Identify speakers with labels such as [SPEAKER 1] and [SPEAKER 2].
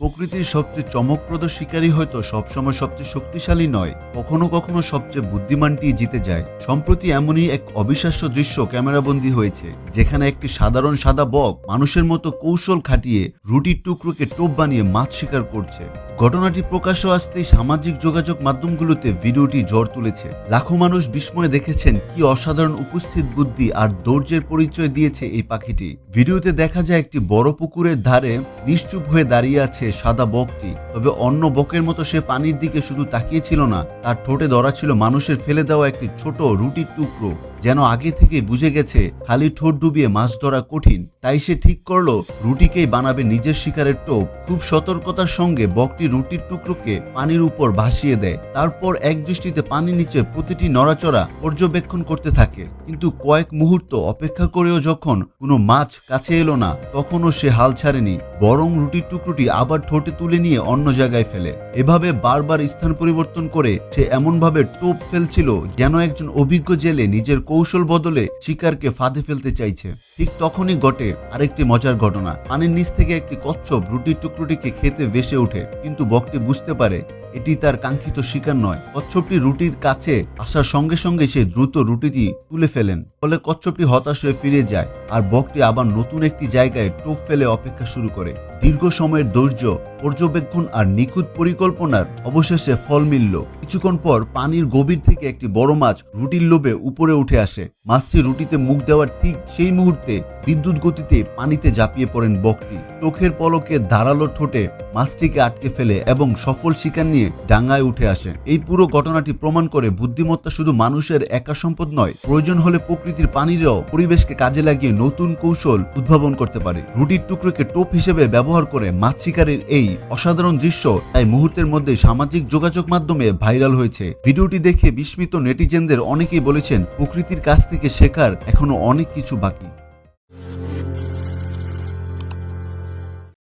[SPEAKER 1] প্রকৃতির সবচেয়ে চমকপ্রদ শিকারী হয়তো সবসময় সবচেয়ে শক্তিশালী নয়, কখনো কখনো সবচেয়ে বুদ্ধিমানটি জিতে যায়। সম্প্রতি এমনই এক অবিশ্বাস্য দৃশ্য ক্যামেরাবন্দী হয়েছে, যেখানে একটি সাধারণ সাদা বক মানুষের মতো কৌশল খাটিয়ে রুটির টুকরোকে টোপ বানিয়ে মাছ শিকার করছে। ঘটনাটি প্রকাশ্য আসতেই সামাজিক যোগাযোগ মাধ্যমগুলোতে ভিডিওটি ঝড় তুলেছে। লাখো মানুষ বিস্ময়ে দেখেছেন কি অসাধারণ উপস্থিত বুদ্ধি আর ধৈর্যের পরিচয় দিয়েছে এই পাখিটি। ভিডিওতে দেখা যায় একটি বড় পুকুরের ধারে নিশ্চুপ হয়ে দাঁড়িয়ে আছে সাদা বকটি। তবে অন্য বকের মতো সে পানির দিকে শুধু তাকিয়েছিল না, তার ঠোঁটে ধরা ছিল মানুষের ফেলে দেওয়া একটি ছোট রুটির টুকরো। যেন আগে থেকে বুঝে গেছে খালি ঠোঁট ডুবিয়ে মাছ ধরা কঠিন, তাই সে ঠিক করলো রুটিকেই বানাবে নিজের শিকারের টোপ। খুব সতর্কতার সঙ্গে বকটি রুটির টুকরোকে পানির উপর ভাসিয়ে দেয়, তারপর এক দৃষ্টিতে পানির নিচে প্রতিটি নড়াচড়া পর্যবেক্ষণ করতে থাকে। কিন্তু কয়েক মুহূর্ত অপেক্ষা করেও যখন কোনো মাছ কাছে এলো না, তখনও সে হাল ছাড়েনি, বরং রুটির টুকরোটি আবার ঠোঁটে তুলে নিয়ে অন্য জায়গায় ফেলে। এভাবে বারবার স্থান পরিবর্তন করে সে এমনভাবে টোপ ফেলছিল যেন একজন অভিজ্ঞ জেলে নিজের কৌশল বদলে শিকারকে ফাঁদে ফেলতে চাইছে। ঠিক তখনই ঘটে আরেকটি মজার ঘটনা। পানির নিচ থেকে একটি কচ্ছপ রুটির টুকরোটিকে খেতে ভেসে ওঠে, কিন্তু বকটি বুঝতে পারে এটি তার কাঙ্ক্ষিত শিকার নয়। কচ্ছপটি রুটির কাছে আসার সঙ্গে সঙ্গে সে দ্রুত রুটিটি তুলে ফেলেন, ফলে কচ্ছপটি হতাশ হয়ে ফিরে যায় আর বকটি আবার নতুন একটি জায়গায় টোপ ফেলে অপেক্ষা শুরু করে। দীর্ঘ সময়ের ধৈর্য, পর্যবেক্ষণ আর নিখুঁত পরিকল্পনার অবশেষে ফল মিলল। কিছুক্ষণ পর পানির গভীর থেকে একটি বড় মাছ রুটির লোভে উপরে উঠে আসে। মাছটি রুটিতে মুখ দেওয়ার ঠিক সেই মুহূর্তে বিদ্যুৎ গতিতে পানিতে ঝাঁপিয়ে পড়েন বকটি। চোখের পলকে ধারালো ঠোঁটে মাছটিকে আটকে ফেলে এবং সফল শিকার নিয়ে ডাঙায় উঠে আসে। এই পুরো ঘটনাটি প্রমাণ করে বুদ্ধিমত্তা শুধু মানুষের একা সম্পদ নয়, প্রয়োজন হলে প্রকৃতির পানিরও পরিবেশকে কাজে লাগিয়ে নতুন কৌশল উদ্ভাবন করতে পারে। রুটির টুকরোকে টোপ হিসেবে ব্যবহার করে মাছ শিকারের এই অসাধারণ দৃশ্য তাই মুহূর্তের মধ্যে সামাজিক যোগাযোগ মাধ্যমে ভাইরাল হয়েছে। ভিডিওটি দেখে বিস্মিত নেটিজেনদের অনেকেই বলেছেন প্রকৃতির কাছ থেকে শেখার এখনো অনেক কিছু বাকি।